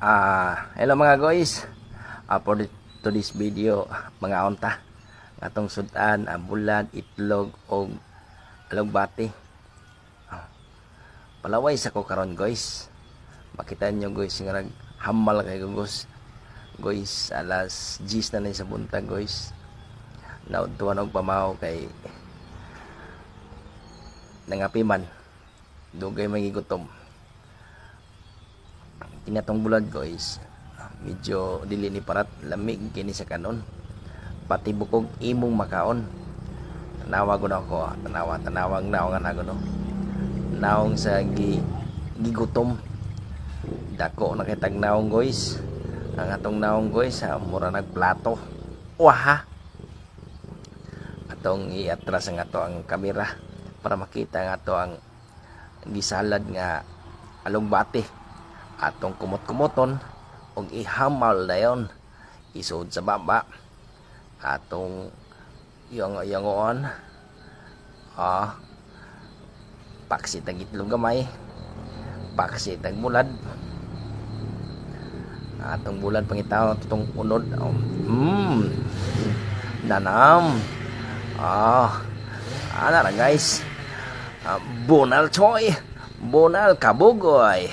Hello mga guys. For today's video, mga onta atong sudan, bulan, itlog o alugbati. Palaway sa ko karon guys. Makita niyo guys nga naghamal kay guys. Alas 10 na sa buntag guys. Naudtuan og pamaw kay nangapiman. Dugay magigutom. Tinatong bulad guys, medyo dili ni parat, lamig kini sa kanon, pati bukog imong makaon. Tanawa ko na ako, tanawang naongan ako no, naong sa gigutom, dako nakitag naong guys. Ang atong naong guys, mura nagplato, waha. Atong iatras ang ato ang kamera para makita ang ato ang gisalad nga alugbati. Atong kumot-kumoton og ihamal dayon isud sa baba. Atong yangon paksi tag itlog gamay, paksi tag bulad. Atong bulad pangitaw tutong unod. Nanam. Ana ra guys. Bonal choy, bonal kabugoy.